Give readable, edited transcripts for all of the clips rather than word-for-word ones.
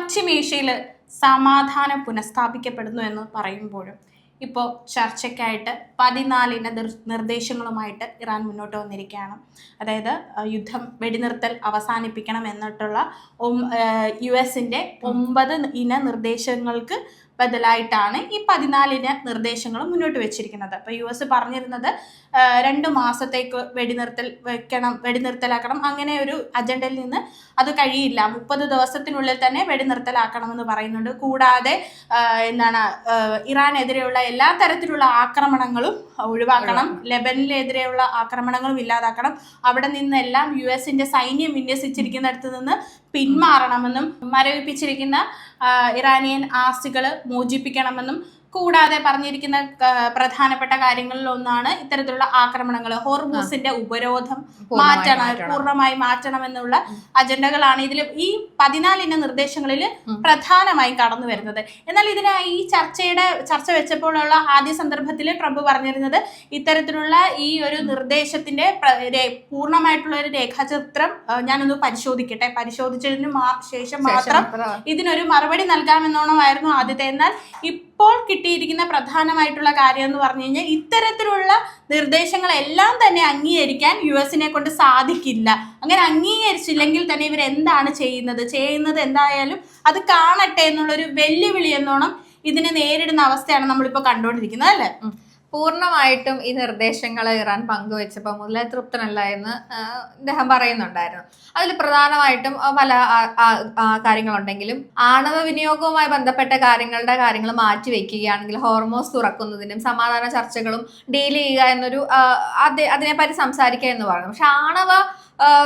പശ്ചിമേഷ്യയിൽ സമാധാനം പുനഃസ്ഥാപിക്കപ്പെടുന്നു എന്ന് പറയുമ്പോഴും ഇപ്പോൾ ചർച്ചയ്ക്കായിട്ട് 14 നിർദ്ദേശങ്ങളുമായിട്ട് ഇറാൻ മുന്നോട്ട് വന്നിരിക്കുകയാണ്. അതായത് വെടിനിർത്തൽ അവസാനിപ്പിക്കണം എന്നിട്ടുള്ള US-ന്റെ 9 നിർദ്ദേശങ്ങൾക്ക് ബദലായിട്ടാണ് ഈ 14 നിർദ്ദേശങ്ങൾ മുന്നോട്ട് വെച്ചിരിക്കുന്നത്. അപ്പോൾ US പറഞ്ഞിരുന്നത് 2 മാസത്തേക്ക് വെടിനിർത്തലാക്കണം, അങ്ങനെ ഒരു അജണ്ടയിൽ നിന്ന് അത് കഴിയില്ല, 30 ദിവസത്തിനുള്ളിൽ തന്നെ വെടിനിർത്തലാക്കണമെന്ന് പറയുന്നുണ്ട്. കൂടാതെ ഇറാനെതിരെയുള്ള എല്ലാ തരത്തിലുള്ള ആക്രമണങ്ങളും ഒഴിവാക്കണം, ലെബനിലെതിരെയുള്ള ആക്രമണങ്ങളും ഇല്ലാതാക്കണം, അവിടെ നിന്നെല്ലാം US-ന്റെ സൈന്യം വിന്യസിച്ചിരിക്കുന്നിടത്ത് നിന്ന് പിന്മാറണമെന്നും മരവിപ്പിച്ചിരിക്കുന്ന ഇറാനിയൻ ആസ്തികൾ മോചിപ്പിക്കണമെന്നും കൂടാതെ പറഞ്ഞിരിക്കുന്ന പ്രധാനപ്പെട്ട കാര്യങ്ങളിൽ ഒന്നാണ് ഇത്തരത്തിലുള്ള ആക്രമണങ്ങൾ, ഹോർമൂസിന്റെ ഉപരോധം പൂർണ്ണമായി മാറ്റണമെന്നുള്ള അജണ്ടകളാണ് ഇതിൽ ഈ 14 നിർദ്ദേശങ്ങളിൽ പ്രധാനമായും കടന്നു വരുന്നത്. എന്നാൽ ഇതിനായി ഈ ചർച്ച വെച്ചപ്പോഴുള്ള ആദ്യ സന്ദർഭത്തിൽ ട്രംപ് പറഞ്ഞിരുന്നത് ഇത്തരത്തിലുള്ള ഈ ഒരു നിർദ്ദേശത്തിന്റെ പൂർണ്ണമായിട്ടുള്ള ഒരു രേഖാചിത്രം ഞാനൊന്ന് പരിശോധിച്ചതിന് ശേഷം മാത്രം ഇതിനൊരു മറുപടി നൽകാമെന്നോണമായിരുന്നു ആദ്യത്തെ. എന്നാൽ ഇപ്പോൾ കിട്ടിയിരിക്കുന്ന പ്രധാനമായിട്ടുള്ള കാര്യം എന്ന് പറഞ്ഞു കഴിഞ്ഞാൽ ഇത്തരത്തിലുള്ള നിർദ്ദേശങ്ങളെല്ലാം തന്നെ അംഗീകരിക്കാൻ US-നെ കൊണ്ട് സാധിക്കില്ല. അങ്ങനെ അംഗീകരിച്ചില്ലെങ്കിൽ തന്നെ ഇവരെന്താണ് ചെയ്യുന്നത് എന്തായാലും അത് കാണട്ടെ എന്നുള്ളൊരു വെല്ലുവിളി എന്നോണം ഇതിനെ നേരിടുന്ന അവസ്ഥയാണ് നമ്മളിപ്പോൾ കണ്ടുകൊണ്ടിരിക്കുന്നത്, അല്ലേ? പൂർണ്ണമായിട്ടും ഈ നിർദ്ദേശങ്ങൾ ഇറാൻ പങ്കുവെച്ചപ്പോൾ മുതലേ തൃപ്തനല്ല എന്ന് അദ്ദേഹം പറയുന്നുണ്ടായിരുന്നു. അതിൽ പ്രധാനമായിട്ടും പല കാര്യങ്ങളുണ്ടെങ്കിലും ആണവ വിനിയോഗവുമായി ബന്ധപ്പെട്ട കാര്യങ്ങൾ മാറ്റിവെക്കുകയാണെങ്കിൽ ഹോർമോസ് തുറക്കുന്നതിനും സമാധാന ചർച്ചകളും ഡീൽ ചെയ്യുക എന്നൊരു അതിനെപ്പറ്റി സംസാരിക്കുക എന്ന് പറയുന്നു. പക്ഷെ ആണവ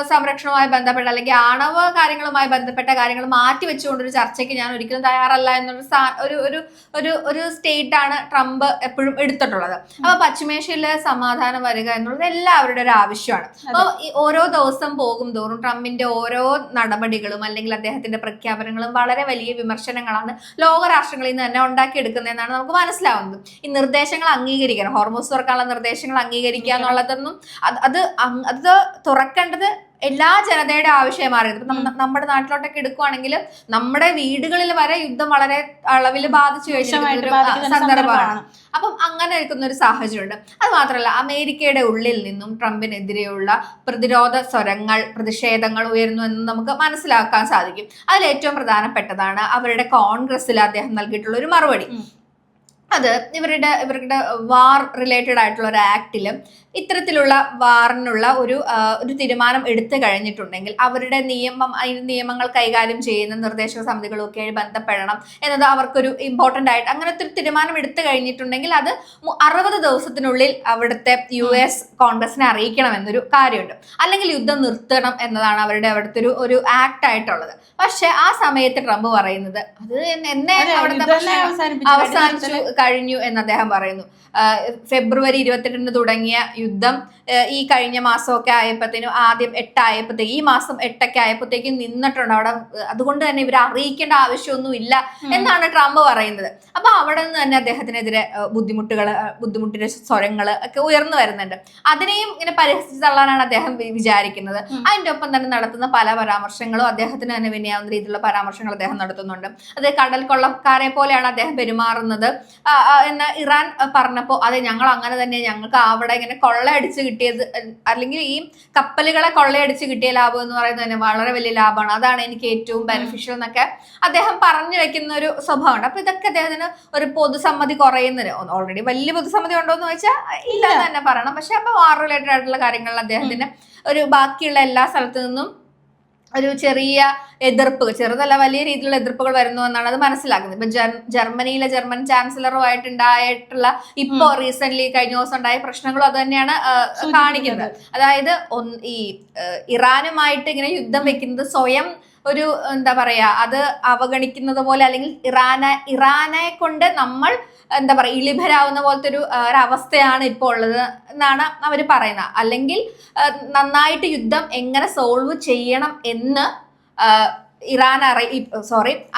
സംരക്ഷണവുമായി ബന്ധപ്പെട്ട അല്ലെങ്കിൽ ആണവ കാര്യങ്ങളുമായി ബന്ധപ്പെട്ട കാര്യങ്ങൾ മാറ്റിവെച്ചുകൊണ്ടൊരു ചർച്ചയ്ക്ക് ഞാൻ ഒരിക്കലും തയ്യാറല്ല എന്നൊരു സ്റ്റേറ്റ് ആണ് ട്രംപ് എപ്പോഴും എടുത്തിട്ടുള്ളത്. അപ്പൊ പശ്ചിമേഷ്യയിലെ സമാധാനം വരിക എന്നുള്ളത് എല്ലാവരുടെ ഒരു ആവശ്യമാണ്. അപ്പൊ ഓരോ ദിവസം പോകും തോറും ട്രംപിന്റെ ഓരോ നടപടികളും അല്ലെങ്കിൽ അദ്ദേഹത്തിന്റെ പ്രഖ്യാപനങ്ങളും വളരെ വലിയ വിമർശനങ്ങളാണ് ലോകരാഷ്ട്രങ്ങളിൽ നിന്ന് തന്നെ ഉണ്ടാക്കിയെടുക്കുന്നതെന്നാണ് നമുക്ക് മനസ്സിലാവുന്നത്. ഈ നിർദ്ദേശങ്ങൾ അംഗീകരിക്കണം, ഹോർമോസ് തുറക്കാനുള്ള നിർദ്ദേശങ്ങൾ അംഗീകരിക്കുക എന്നുള്ളതൊന്നും അത് തുറക്കേണ്ടത് എല്ലാ ജനതയുടെ ആവശ്യമായി മാറിയത്. നമ്മുടെ നാട്ടിലോട്ടൊക്കെ എടുക്കുവാണെങ്കിൽ നമ്മുടെ വീടുകളിൽ വരെ യുദ്ധം വളരെ അളവിൽ ബാധിച്ചു കഴിഞ്ഞ സന്ദർഭമാണ്. അപ്പം അങ്ങനെ ഇരിക്കുന്ന ഒരു സാഹചര്യമുണ്ട്. അത് മാത്രമല്ല, അമേരിക്കയുടെ ഉള്ളിൽ നിന്നും ട്രംപിനെതിരെയുള്ള പ്രതിരോധ പ്രതിഷേധങ്ങൾ ഉയരുന്നു എന്ന് നമുക്ക് മനസ്സിലാക്കാൻ സാധിക്കും. അതിൽ ഏറ്റവും പ്രധാനപ്പെട്ടതാണ് അവരുടെ കോൺഗ്രസ്സിൽ അദ്ദേഹം നൽകിയിട്ടുള്ള ഒരു മറുപടി. അത് ഇവരുടെ വാർ റിലേറ്റഡ് ആയിട്ടുള്ള ഒരു ആക്ടിലും ഇത്തരത്തിലുള്ള വാറിനുള്ള ഒരു തീരുമാനം എടുത്തു കഴിഞ്ഞിട്ടുണ്ടെങ്കിൽ അവരുടെ നിയമങ്ങൾ കൈകാര്യം ചെയ്യുന്ന നിർദ്ദേശക സമിതികളൊക്കെ ബന്ധപ്പെടണം എന്നത് അവർക്കൊരു ഇമ്പോർട്ടൻ്റ് ആയിട്ട് അങ്ങനത്തെ ഒരു തീരുമാനം എടുത്തു കഴിഞ്ഞിട്ടുണ്ടെങ്കിൽ അത് 60 ദിവസത്തിനുള്ളിൽ അവിടുത്തെ US കോൺഗ്രസിനെ അറിയിക്കണം എന്നൊരു കാര്യമുണ്ട്. അല്ലെങ്കിൽ യുദ്ധം നിർത്തണം എന്നതാണ് അവിടുത്തെ ഒരു ആക്ട് ആയിട്ടുള്ളത്. പക്ഷെ ആ സമയത്ത് ട്രംപ് പറയുന്നത് അത് എന്നെ അവസാനിച്ചു കഴിഞ്ഞു എന്ന് അദ്ദേഹം പറയുന്നു. ഫെബ്രുവരി 28 തുടങ്ങിയ യുദ്ധം ഈ കഴിഞ്ഞ മാസമൊക്കെ ആയപ്പോഴത്തേനും ആദ്യം 8 ആയപ്പോഴത്തേക്ക് ഈ മാസം 8 ആയപ്പോഴത്തേക്കും നിന്നിട്ടുണ്ട് അവിടെ. അതുകൊണ്ട് തന്നെ ഇവരെ അറിയിക്കേണ്ട ആവശ്യമൊന്നും ഇല്ല എന്നാണ് ട്രംപ് പറയുന്നത്. അപ്പൊ അവിടെ നിന്ന് തന്നെ അദ്ദേഹത്തിനെതിരെ ബുദ്ധിമുട്ടിന്റെ സ്വരങ്ങൾ ഒക്കെ ഉയർന്നു വരുന്നുണ്ട്. അതിനെയും ഇങ്ങനെ പരിഹസിച്ച് തള്ളാനാണ് അദ്ദേഹം വിചാരിക്കുന്നത്. അതിന്റെ ഒപ്പം തന്നെ നടത്തുന്ന പല പരാമർശങ്ങളും അദ്ദേഹത്തിന് തന്നെ വിനയാവുന്ന രീതിയിലുള്ള പരാമർശങ്ങൾ അദ്ദേഹം നടത്തുന്നുണ്ട്. അത് കടൽ കൊള്ളക്കാരെ പോലെയാണ് അദ്ദേഹം പെരുമാറുന്നത് എന്ന് ഇറാൻ പറഞ്ഞപ്പോൾ അതെ ഞങ്ങൾ അങ്ങനെ തന്നെ, ഞങ്ങൾക്ക് അവിടെ ഇങ്ങനെ കൊള്ളയടിച്ച് കിട്ടിയത് അല്ലെങ്കിൽ ഈ കപ്പലുകളെ കൊള്ളയടിച്ച് കിട്ടിയ ലാഭം എന്ന് പറയുന്നത് തന്നെ വളരെ വലിയ ലാഭമാണ്, അതാണ് എനിക്ക് ഏറ്റവും ബെനിഫിഷ്യൽ എന്നൊക്കെ അദ്ദേഹം പറഞ്ഞു വെക്കുന്ന ഒരു സ്വഭാവമുണ്ട്. അപ്പൊ ഇതൊക്കെ അദ്ദേഹത്തിന് ഒരു പൊതുസമ്മതി കുറയുന്നതിന് ഓൾറെഡി വലിയ പൊതുസമ്മതി ഉണ്ടോ എന്ന് ചോദിച്ചാൽ ഇല്ല എന്ന് തന്നെ പറയണം. പക്ഷെ അപ്പൊ വാർ റിലേറ്റഡ് ആയിട്ടുള്ള കാര്യങ്ങളിൽ അദ്ദേഹത്തിന് ഒരു ബാക്കിയുള്ള എല്ലാ സ്ഥലത്തു നിന്നും ഒരു ചെറിയ എതിർപ്പ്, ചെറുതല്ല വലിയ രീതിയിലുള്ള എതിർപ്പുകൾ വരുന്നു എന്നാണ് അത് മനസ്സിലാക്കുന്നത്. ഇപ്പൊ ജർമ്മനിയിലെ ജർമ്മൻ ചാൻസലറുമായിട്ടുണ്ടായിട്ടുള്ള ഇപ്പോ റീസെന്റ് കഴിഞ്ഞ ദിവസം ഉണ്ടായ പ്രശ്നങ്ങളും അത് തന്നെയാണ് കാണിക്കുന്നത്. അതായത് ഈ ഇറാനുമായിട്ട് ഇങ്ങനെ യുദ്ധം വെക്കുന്നത് സ്വയം ഒരു എന്താ പറയാ അത് അവഗണിക്കുന്നത് പോലെ, അല്ലെങ്കിൽ ഇറാനെ കൊണ്ട് നമ്മൾ എന്താ പറയുക ഇളിഭരാവുന്ന പോലത്തെ ഒരു അവസ്ഥയാണ് ഇപ്പോൾ ഉള്ളത് എന്നാണ് അവർ പറയുന്നത്. അല്ലെങ്കിൽ നന്നായിട്ട് യുദ്ധം എങ്ങനെ സോൾവ് ചെയ്യണം എന്ന്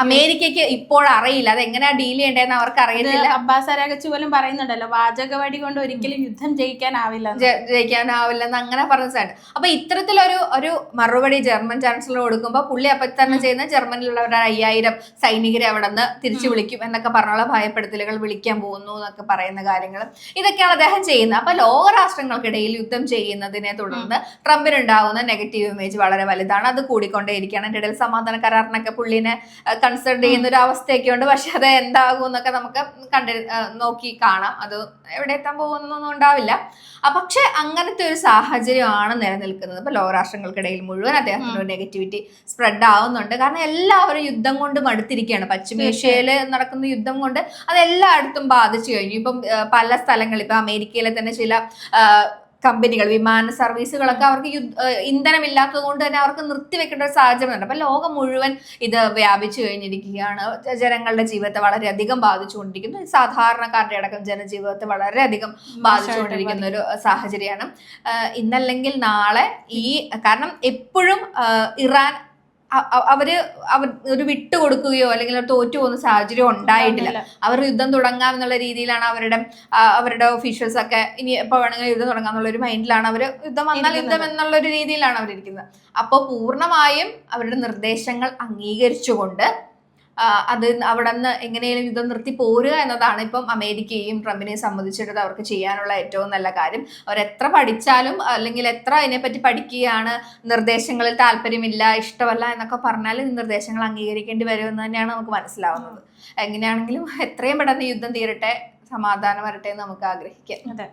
അമേരിക്കയ്ക്ക് ഇപ്പോൾ അറിയില്ല അത് എങ്ങനെയാ ഡീൽ ചെയ്യേണ്ടതെന്ന് അവർക്ക് അറിയത്തില്ല. അബ്ബാസ് അരാഗച്ചി പോലും പറയുന്നുണ്ടല്ലോ, വാചകവടി കൊണ്ട് ഒരിക്കലും യുദ്ധം ജയിക്കാനാവില്ലെന്ന് അങ്ങനെ പറഞ്ഞ സാധനം. അപ്പൊ ഇത്തരത്തിലൊരു ഒരു മറുപടി ജർമ്മൻ ചാൻസലർ കൊടുക്കുമ്പോൾ പുള്ളി അപ്പൊ തന്നെ ചെയ്യുന്ന ജർമ്മനിലുള്ളവരുടെ 5000 സൈനികരെ അവിടെ നിന്ന് തിരിച്ചു വിളിക്കും എന്നൊക്കെ പറഞ്ഞുള്ള ഭയപ്പെടുത്തലുകൾ, വിളിക്കാൻ പോകുന്നു എന്നൊക്കെ പറയുന്ന കാര്യങ്ങൾ, ഇതൊക്കെയാണ് അദ്ദേഹം ചെയ്യുന്നത്. അപ്പൊ ലോകരാഷ്ട്രങ്ങൾക്കിടയിൽ യുദ്ധം ചെയ്യുന്നതിനെ തുടർന്ന് ട്രംപിനുണ്ടാവുന്ന നെഗറ്റീവ് ഇമേജ് വളരെ വലുതാണ്. അത് കൂടിക്കൊണ്ടേയിരിക്കുകയാണ്. അതിന്റെ ഇടയിൽ സമാധാന കരാറിനൊക്കെ പുള്ളിനെ കൺസിഡർ ചെയ്യുന്ന ഒരു അവസ്ഥയൊക്കെ ഉണ്ട്. പക്ഷെ അത് എന്താകും എന്നൊക്കെ നമുക്ക് നോക്കി കാണാം. അത് എവിടെ എത്താൻ പോകുന്നൊന്നും ഉണ്ടാവില്ല. പക്ഷെ അങ്ങനത്തെ ഒരു സാഹചര്യമാണ് നിലനിൽക്കുന്നത്. ഇപ്പൊ ലോകരാഷ്ട്രങ്ങൾക്കിടയിൽ മുഴുവൻ അദ്ദേഹത്തിന് ഒരു നെഗറ്റിവിറ്റി സ്പ്രെഡ് ആവുന്നുണ്ട്. കാരണം എല്ലാവരും യുദ്ധം കൊണ്ട് മടുത്തിരിക്കുകയാണ്. പശ്ചിമേഷ്യയിൽ നടക്കുന്ന യുദ്ധം കൊണ്ട് അത് എല്ലായിടത്തും ബാധിച്ചു കഴിഞ്ഞു. ഇപ്പം പല സ്ഥലങ്ങളിൽ, ഇപ്പൊ അമേരിക്കയിലെ തന്നെ ചില കമ്പനികൾ, വിമാന സർവീസുകളൊക്കെ അവർക്ക് ഇന്ധനമില്ലാത്തത് കൊണ്ട് തന്നെ അവർക്ക് നിർത്തിവെക്കേണ്ട ഒരു സാഹചര്യമുണ്ട്. അപ്പൊ ലോകം മുഴുവൻ ഇത് വ്യാപിച്ചു കഴിഞ്ഞിരിക്കുകയാണ്. ജനങ്ങളുടെ ജീവിതത്തെ വളരെയധികം ബാധിച്ചുകൊണ്ടിരിക്കുന്നു. സാധാരണക്കാരുടെ അടക്കം ജനജീവിതത്തെ വളരെയധികം ബാധിച്ചുകൊണ്ടിരിക്കുന്ന ഒരു സാഹചര്യമാണ്. ഇന്നല്ലെങ്കിൽ നാളെ കാരണം എപ്പോഴും ഇറാൻ അവർ ഒരു വിട്ടുകൊടുക്കുകയോ അല്ലെങ്കിൽ തോറ്റു പോകുന്ന സാഹചര്യം ഉണ്ടായിട്ടില്ല. അവർ യുദ്ധം തുടങ്ങാമെന്നുള്ള രീതിയിലാണ് അവരുടെ ഒഫീഷ്യൽസ് ഒക്കെ. ഇനി എപ്പോ വേണമെങ്കിൽ യുദ്ധം തുടങ്ങാന്നുള്ള ഒരു മൈൻഡിലാണ് അവർ. യുദ്ധം വന്നാൽ യുദ്ധം എന്നുള്ള ഒരു രീതിയിലാണ് അവരിയ്ക്കുന്നത്. അപ്പോൾ പൂർണ്ണമായും അവരുടെ നിർദ്ദേശങ്ങൾ അംഗീകരിച്ചുകൊണ്ട് അത് അവിടെ നിന്ന് എങ്ങനെയും യുദ്ധം നിർത്തി പോരുക എന്നതാണ് ഇപ്പം അമേരിക്കയും ട്രംപിനെയും സംബന്ധിച്ചിട്ട് അവർക്ക് ചെയ്യാനുള്ള ഏറ്റവും നല്ല കാര്യം. അവരെത്ര പഠിച്ചാലും അല്ലെങ്കിൽ എത്ര അതിനെപ്പറ്റി പഠിക്കുകയാണ്, നിർദ്ദേശങ്ങളിൽ താല്പര്യമില്ല, ഇഷ്ടമല്ല എന്നൊക്കെ പറഞ്ഞാൽ നിർദ്ദേശങ്ങൾ അംഗീകരിക്കേണ്ടി വരുമെന്ന് തന്നെയാണ് നമുക്ക് മനസ്സിലാവുന്നത്. എങ്ങനെയാണെങ്കിലും എത്രയും പെട്ടെന്ന് യുദ്ധം തീരട്ടെ, സമാധാനം വരട്ടെ എന്ന് നമുക്ക് ആഗ്രഹിക്കാം. അതെ.